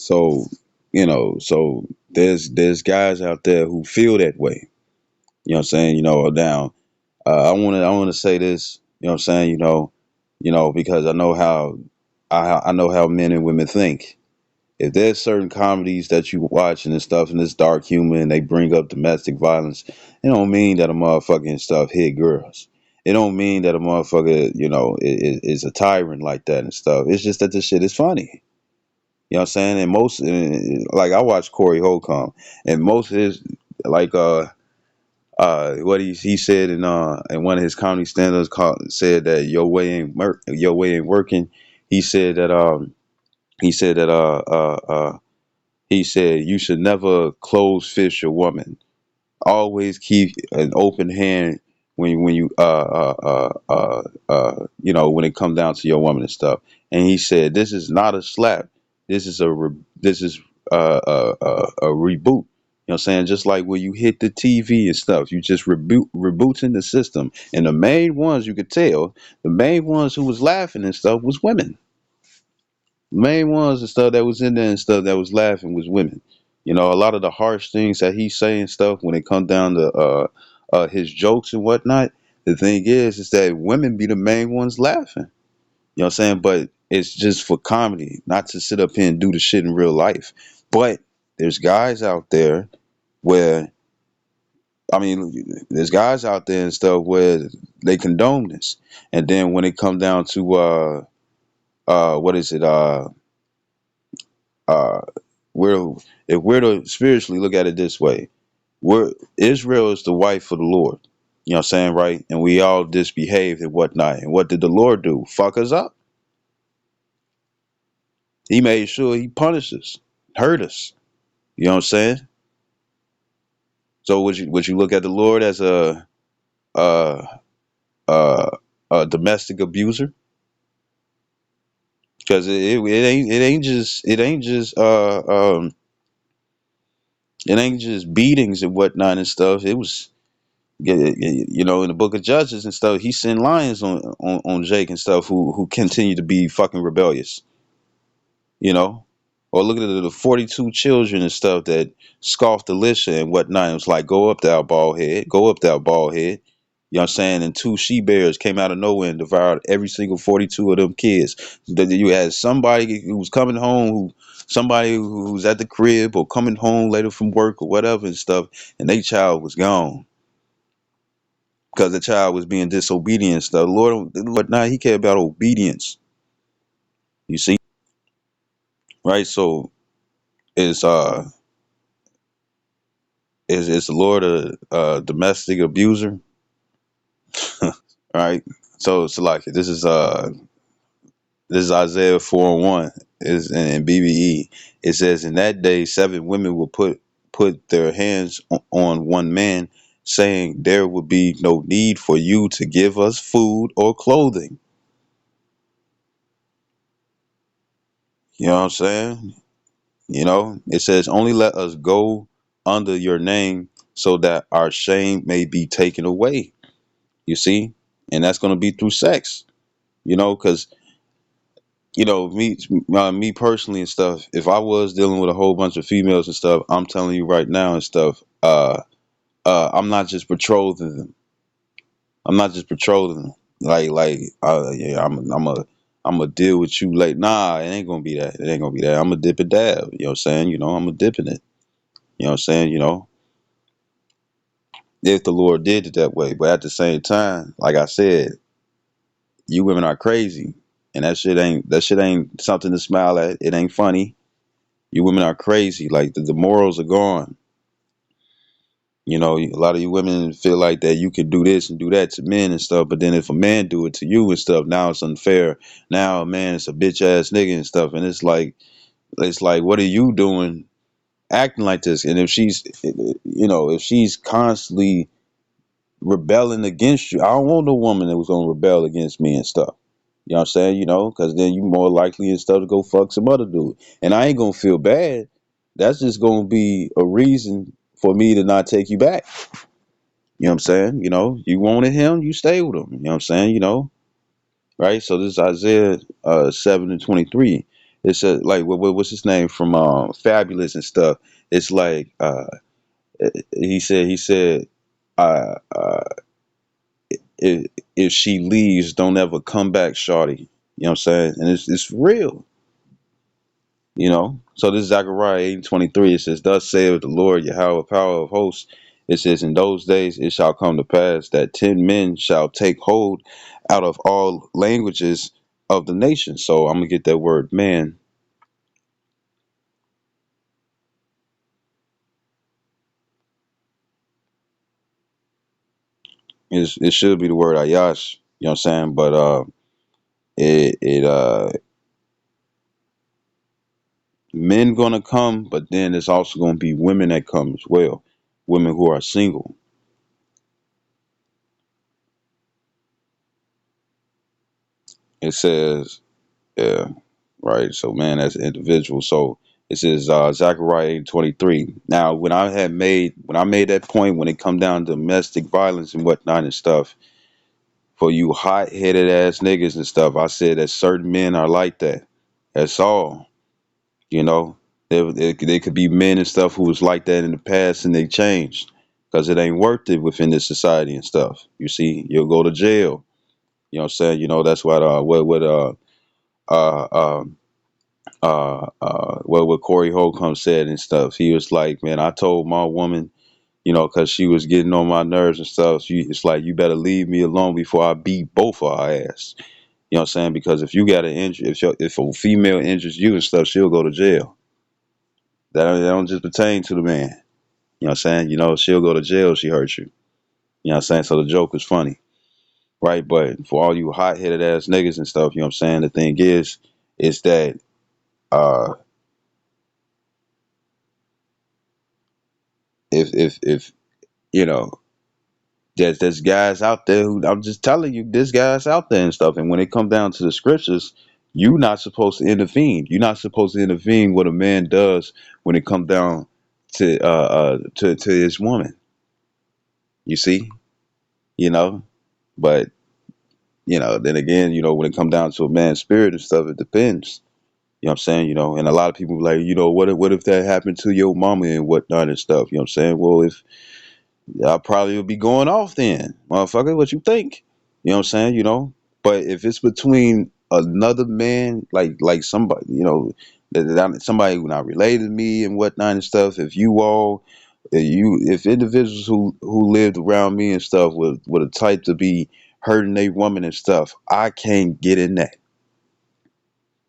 So, so there's guys out there who feel that way. You know what I'm saying? Now, I wanna say this. You know what I'm saying? Because I know how men and women think. If there's certain comedies that you watch and stuff and it's dark humor and they bring up domestic violence, it don't mean that a motherfucking stuff hit girls. It don't mean that a motherfucker, is a tyrant like that and stuff. It's just that this shit is funny. You know what I'm saying? And like I watched Corey Holcomb, and most of his, like, what he said in one of his comedy stand-ups said that your way ain't working. He said that he said that he said you should never close fist your woman. Always keep an open hand when you when it come down to your woman and stuff. And he said this is not a slap. This is this is a reboot. You know what I'm saying? Just like when you hit the TV and stuff, you just rebooting the system. And the main ones you could tell, the main ones who was laughing and stuff was women. Main ones and stuff that was in there and stuff that was laughing was women. A lot of the harsh things that he's saying stuff when it comes down to his jokes and whatnot. The thing is that women be the main ones laughing. You know what I'm saying? But it's just for comedy, not to sit up here and do the shit in real life. But there's guys out there where there's guys out there and stuff where they condone this, and then when it come down to what is it uh we're if we're to spiritually look at it this way, we're Israel is the wife of the Lord. You know what I'm saying, right? And we all disbehaved and whatnot. And what did the Lord do? Fuck us up. He made sure he punished us, hurt us. You know what I'm saying? So would you look at the Lord as a a, a domestic abuser? Because it ain't just beatings and whatnot and stuff. It was, in the book of Judges and stuff, he sent lions on Jake and stuff who continue to be fucking rebellious, you know. Or look at the 42 children and stuff that scoffed Elisha and whatnot. It was like, go up there, bald head, go up there, bald head. You know what I'm saying? And two she bears came out of nowhere and devoured every single 42 of them kids. That you had somebody who was coming home, somebody who's at the crib or coming home later from work or whatever and stuff, and their child was gone because the child was being disobedient and stuff. Lord, now he cared about obedience. You see, right? So is is the Lord a domestic abuser? Right. So it's like this is Isaiah 4:1 is in BBE. It says, in that day 7 women will put their hands on one man, saying, there will be no need for you to give us food or clothing. You know what I'm saying? It says, only let us go under your name so that our shame may be taken away. You see? And that's going to be through sex, because, me personally and stuff, if I was dealing with a whole bunch of females and stuff, I'm telling you right now and stuff, I'm not just betrothing them. I'm not just betrothing them. Yeah, I'm a deal with you. Like, nah, it ain't gonna be that. It ain't gonna be that. I'm a dip and dab. You know what I'm saying? I'm a dip in it. You know what I'm saying? If the Lord did it that way. But at the same time, like I said, you women are crazy. And that shit ain't something to smile at. It ain't funny. You women are crazy. Like the morals are gone. A lot of you women feel like that you can do this and do that to men and stuff, but then if a man do it to you and stuff, now it's unfair. Now a man is a bitch ass nigga and stuff, and it's like, what are you doing, acting like this? And if she's constantly rebelling against you, I don't want no woman that was gonna rebel against me and stuff. You know what I'm saying? Because then you more likely and stuff to go fuck some other dude, and I ain't gonna feel bad. That's just gonna be a reason for me to not take you back. You know what I'm saying? You wanted him, you stay with him. You know what I'm saying? Right? So this is Isaiah 7:23. It's like what's his name from Fabulous and stuff. It's like he said if she leaves, don't ever come back, shorty. You know what I'm saying? And it's real. So this is Zechariah 8:23. It says, "Thus saith the Lord Yahweh, power of hosts." It says, "In those days it shall come to pass that 10 men shall take hold out of all languages of the nation." So I'm gonna get that word man. It should be the word ayash. You know what I'm saying? But it men gonna come, but then it's also gonna be women that come as well. Women who are single. It says, yeah, right. So man, as an individual. So it says Zechariah 8:23. Now, when I made that point, when it come down to domestic violence and whatnot and stuff, for you hot headed ass niggas and stuff, I said that certain men are like that. That's all. You know, there could be men and stuff who was like that in the past and they changed because it ain't worth it within this society and stuff. You see, you'll go to jail. You know what I'm saying? That's uh, uh, what Corey Holcomb said and stuff. He was like, man, I told my woman, because she was getting on my nerves and stuff. It's like, you better leave me alone before I beat both of her ass. You know what I'm saying? Because if you got an injury, if a female injures you and stuff, she'll go to jail. That don't just pertain to the man. You know what I'm saying? She'll go to jail if she hurts you. You know what I'm saying? So the joke is funny, right? But for all you hot headed ass niggas and stuff, you know what I'm saying? The thing is that uh if you know there's guys out there who, I'm just telling you, there's guys out there and stuff. And when it comes down to the scriptures, you're not supposed to intervene. You're not supposed to intervene what a man does when it comes down to his woman. You see, you know, but then again, when it comes down to a man's spirit and stuff, it depends. You know what I'm saying? And a lot of people be like, what if that happened to your mama and whatnot and stuff? You know what I'm saying? Well, if I probably would be going off then, motherfucker. What you think? You know what I'm saying? But if it's between another man, like somebody, somebody who not related to me and whatnot and stuff. If individuals who lived around me and stuff were the type to be hurting a woman and stuff, I can't get in that.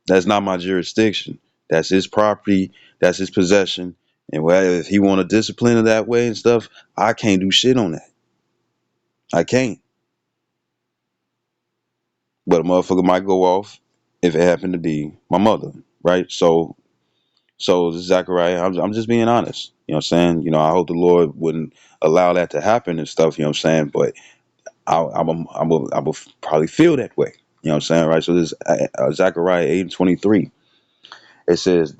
That's not my jurisdiction. That's his property. That's his possession. And if he want to discipline it that way and stuff, I can't do shit on that. I can't. But a motherfucker might go off if it happened to be my mother, right? So Zachariah, I'm just being honest. You know what I'm saying? I hope the Lord wouldn't allow that to happen and stuff. You know what I'm saying? But I will probably feel that way. You know what I'm saying, right? So this Zechariah 8:23. It says,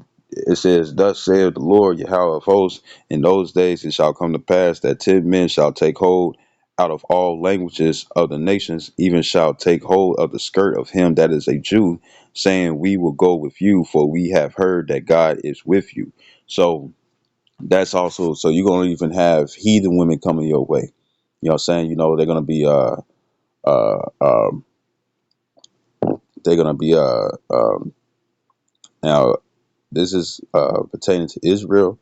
"Thus saith the Lord Yahweh of hosts, in those days it shall come to pass that 10 men shall take hold out of all languages of the nations, even shall take hold of the skirt of him that is a Jew, saying, We will go with you, for we have heard that God is with you." So that's also, so you're gonna even have heathen women coming your way. You know what I'm saying? They're gonna be uh um they're gonna be now this is pertaining to Israel.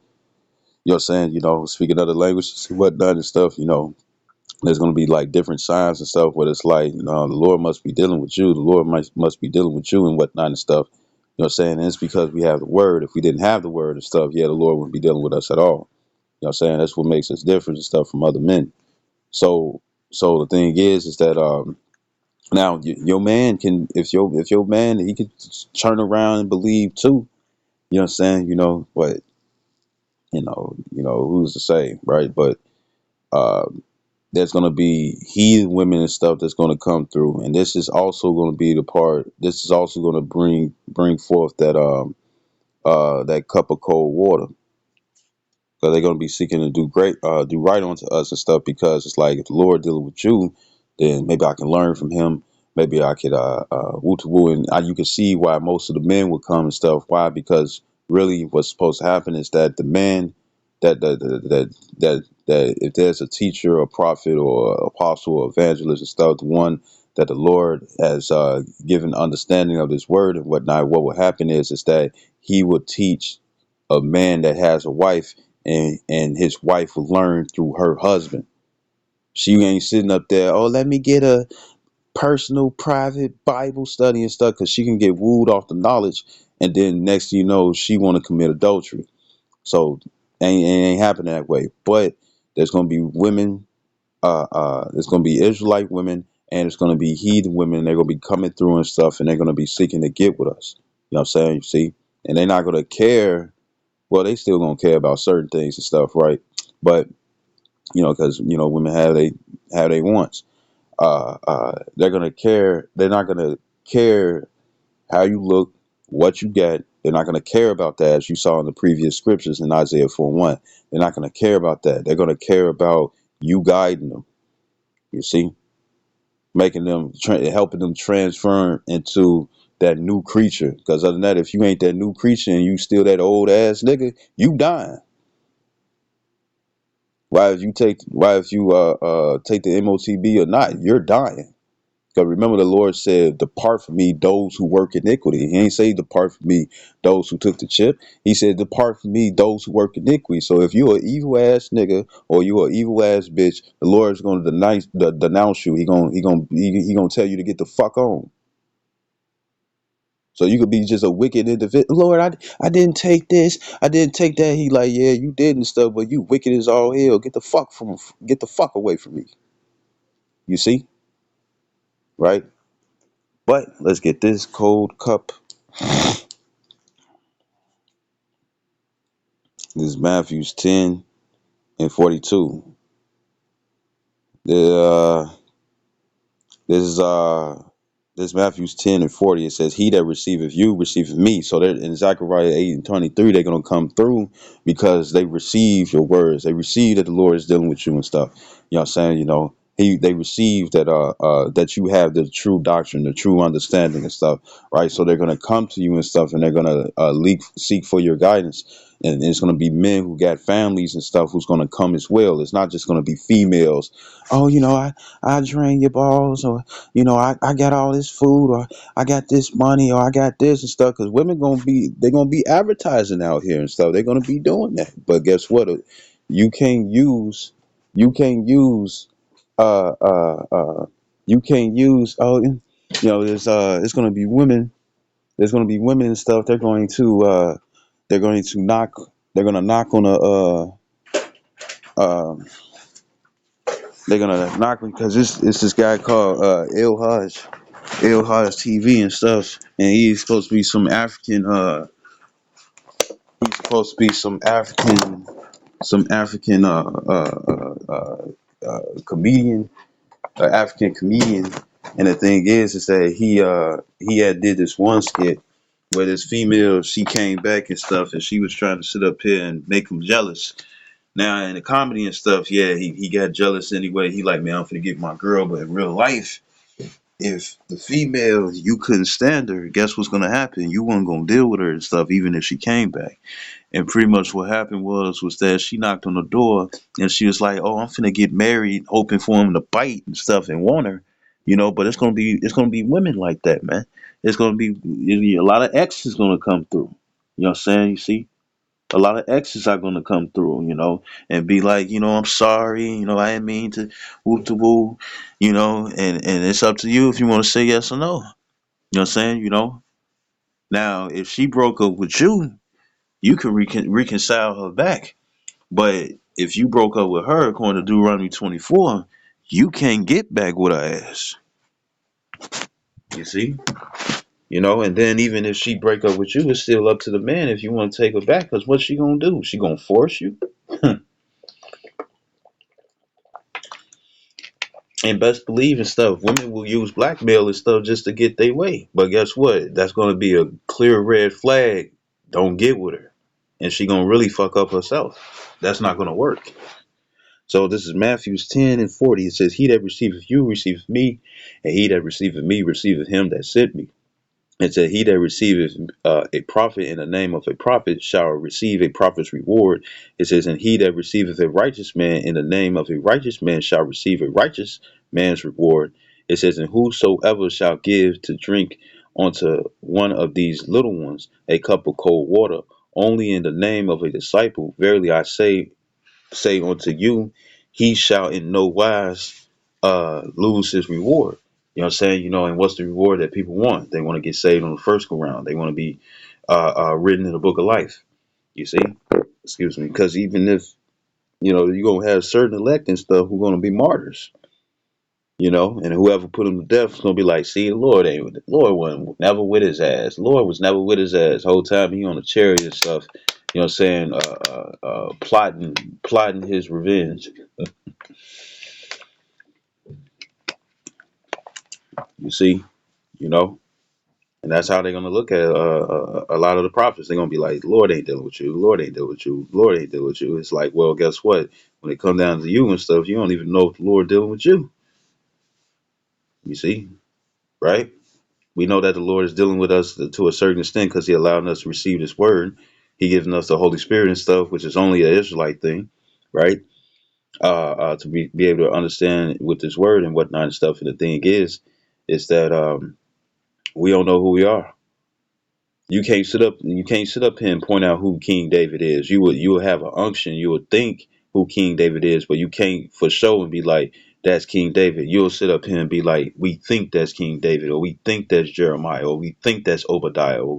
You know what I'm saying? Speaking other languages and whatnot and stuff, there's going to be like different signs and stuff where it's like, the Lord must be dealing with you. The Lord must be dealing with you and whatnot and stuff. You know what I'm saying? And it's because we have the word. If we didn't have the word and stuff, yeah, the Lord wouldn't be dealing with us at all. You know what I'm saying? That's what makes us different and stuff from other men. So, so the thing is that, now your man can, if your man, he could turn around and believe too. You know what I'm saying? But who's to say, right? But, uh, there's going to be heathen women and stuff that's going to come through, and this is also going to be the part. This is also going to bring forth that cup of cold water, because they're going to be seeking to do right onto us and stuff, because it's like, if the Lord dealing with you, then maybe I can learn from him maybe I could woo to woo, and you can see why most of the men would come and stuff. Why? Because really, what's supposed to happen is that the man that if there's a teacher or prophet or apostle or evangelist and stuff, the one that the Lord has given understanding of His word and whatnot, what will happen is that He will teach a man that has a wife, and his wife will learn through her husband. She ain't sitting up there, oh, let me get a personal private Bible study and stuff, because she can get wooed off the knowledge, and then next thing you know, she want to commit adultery. So ain't happening that way. But there's gonna be women, there's gonna be Israelite women, and it's gonna be heathen women. They're gonna be coming through and stuff, and they're gonna be seeking to get with us. You know what I'm saying? You see, and they're not gonna care. Well, they still gonna care about certain things and stuff, right? But because women have they wants. They're gonna care. They're not gonna care how you look, what you get. They're not gonna care about that, as you saw in the previous scriptures in Isaiah 4:1. They're not gonna care about that. They're gonna care about you guiding them. You see, making them, helping them transform into that new creature. Because other than that, if you ain't that new creature and you still that old ass nigga, you dying. Why if you take the MOTB or not, you're dying. Because remember, the Lord said, depart from me, those who work iniquity. He ain't say, depart from me, those who took the chip. He said, depart from me, those who work iniquity. So if you're an evil ass nigga or you're an evil ass bitch, the Lord's going to denounce you. He gonna tell you to get the fuck on. So you could be just a wicked individual. Lord, I didn't take this. I didn't take that. He like, yeah, you did and stuff, but you wicked as all hell. Get the fuck away from me. You see? Right? But let's get this cold cup. This is Matthews 10 and 42. The this is this Matthews 10 and 40. It says, he that receiveth you receiveth me. So that in Zechariah 8 and 23, they're gonna come through because they receive your words. They receive that the Lord is dealing with you and stuff. You know what I'm saying? They receive that that you have the true doctrine, the true understanding and stuff, right? So they're gonna come to you and stuff, and they're gonna seek for your guidance. And it's gonna be men who got families and stuff who's gonna come as well. It's not just gonna be females. Oh, I drain your balls, or I got all this food, or I got this money, or I got this and stuff. Because women they're gonna be advertising out here and stuff. They're gonna be doing that. But guess what? You can't use, you can't use, uh, uh, uh, you can't use. Oh, there's it's gonna be women. There's gonna be women and stuff. They're going to knock. They're gonna knock on uh, they're gonna knock because it's this guy called El Haj TV and stuff, and he's supposed to be some African. He's supposed to be some African comedian, African comedian. And the thing is that he had did this one skit where this female, she came back and stuff, and she was trying to sit up here and make him jealous. Now in the comedy and stuff, yeah, he got jealous anyway. He like, man, I'm finna get my girl, but in real life, if the female, you couldn't stand her, guess what's gonna happen? You weren't gonna deal with her and stuff, even if she came back. And pretty much what happened was that she knocked on the door and she was like, "Oh, I'm finna get married," hoping for him to bite and stuff and want her, But it's gonna be women like that, man. It's gonna be a lot of exes gonna come through. You know what I'm saying? You see, a lot of exes are gonna come through, and be like, I'm sorry, I didn't mean to whoop to woo, and it's up to you if you want to say yes or no. You know what I'm saying? Now if she broke up with you, you can reconcile her back. But if you broke up with her, according to Deuteronomy 24, you can't get back with her ass. You see? And then even if she break up with you, it's still up to the man if you want to take her back. Because what's she gonna do? She gonna force you? And best believe and stuff, women will use blackmail and stuff just to get their way. But guess what? That's gonna be a clear red flag. Don't get with her, and she gonna really fuck up herself. That's not gonna work. So this is Matthews 10:40. It says, "He that receiveth you receiveth me, and he that receiveth me receiveth him that sent me." It said, "He that receiveth a prophet in the name of a prophet shall receive a prophet's reward." It says, "And he that receiveth a righteous man in the name of a righteous man shall receive a righteous man's reward." It says, "And whosoever shall give to drink unto one of these little ones a cup of cold water, only in the name of a disciple, verily I say unto you, he shall in no wise lose his reward." You know what I'm saying? And what's the reward that people want? They want to get saved on the first go round. They want to be written in the book of life. You see? Excuse me. Because even if, you're going to have certain elect and stuff who are going to be martyrs, and whoever put them to death is going to be like, see, the Lord wasn't never with his ass. The Lord was never with his ass. Whole time he on the chariot and stuff, you know what I'm saying? Plotting his revenge. You see, you know, and that's how they're gonna look at a lot of the prophets. They're gonna be like, "Lord ain't dealing with you. Lord ain't dealing with you. Lord ain't dealing with you." It's like, well, guess what? When it come down to you and stuff, you don't even know if the Lord dealing with you. You see, right? We know that the Lord is dealing with us to a certain extent because He allowing us to receive His word. He giving us the Holy Spirit and stuff, which is only an Israelite thing, right? To be able to understand with this word and whatnot and stuff. And the thing is that we don't know who we are. You can't sit up here and point out who King David is. You will have an unction. You would think who King David is, but you can't for sure and be like, that's King David. You'll sit up here and be like, we think that's King David, or we think that's Jeremiah, or we think that's Obadiah, or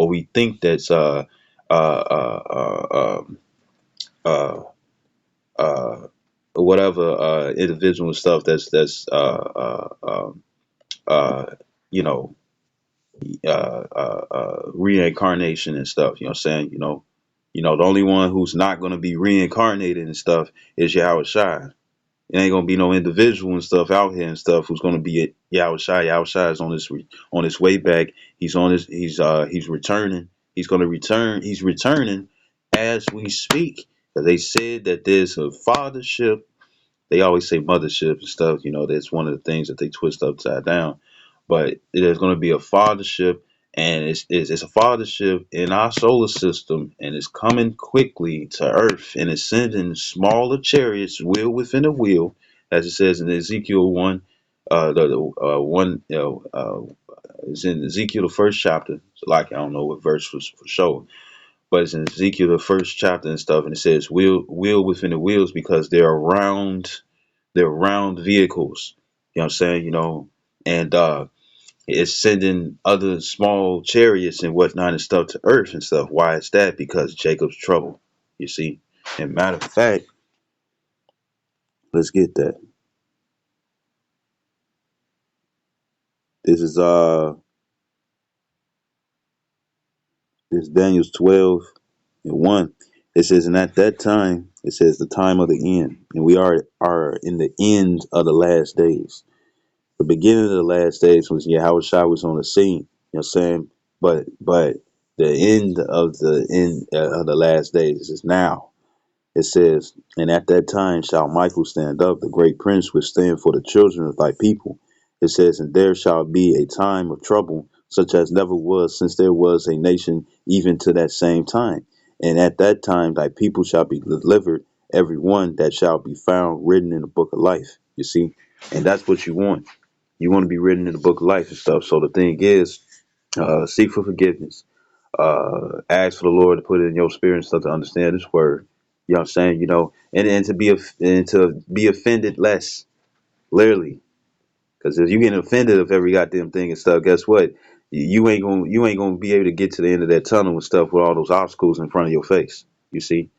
we think that's uh, uh, uh, uh, whatever individual and stuff that's uh, you know reincarnation and stuff. You know what I'm saying? The only one who's not going to be reincarnated and stuff is Yahweh Shai. It ain't gonna be no individual and stuff out here and stuff who's gonna be it. Yahweh Shai. Yahweh Shai is on his way back. He's returning. He's gonna return. He's returning as we speak. 'Cause they said that there's a fathership. They always say mothership and stuff. That's one of the things that they twist upside down. But there's going to be a fathership, and it's a fathership in our solar system, and it's coming quickly to Earth, and it's sending smaller chariots, wheel within a wheel, as it says in Ezekiel 1. One, it's in Ezekiel the first chapter. So like I don't know what verse was for sure, but it's in Ezekiel the first chapter and stuff, and it says wheel within the wheels because they're round vehicles. You know what I'm saying? And it's sending other small chariots and whatnot and stuff to Earth and stuff. Why is that? Because Jacob's trouble. You see? And matter of fact, let's get that. This is this Daniel's 12:1. It says, and at that time, it says the time of the end. And we are in the end of the last days. The beginning of the last days was Yahweh Shai was on the scene. You know what I'm saying? But the end of the last days is now. It says, and at that time shall Michael stand up, the great prince which stand for the children of thy people. It says, and there shall be a time of trouble, such as never was since there was a nation, even to that same time. And at that time thy people shall be delivered, every one that shall be found written in the book of life. You see? And that's what you want. You want to be written in the book of life and stuff. So the thing is, seek for forgiveness. Ask for the Lord to put it in your spirit and stuff to understand His word. You know what I'm saying? And to be offended less, literally. Because if you get offended of every goddamn thing and stuff, guess what? You ain't gonna be able to get to the end of that tunnel and stuff with all those obstacles in front of your face. You see?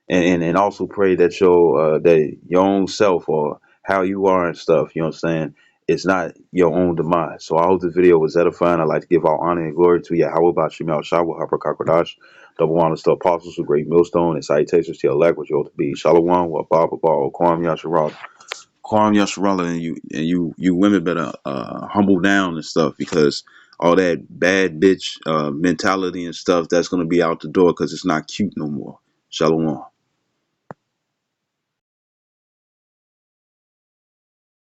And also pray that your own self or how you are and stuff, you know what I'm saying, it's not your own demise. So I hope the video was edifying. I'd like to give all honor and glory to Yahweh Bashim Al Shawa Harper Kakwadash, double honors to apostles with great millstone, and salutations to your elect which you ought to be. Shalom wa Baba Ba Kwam Yasharal. Kwam Yasharala, and you women better humble down and stuff, because all that bad bitch mentality and stuff that's gonna be out the door because it's not cute no more. Shalom.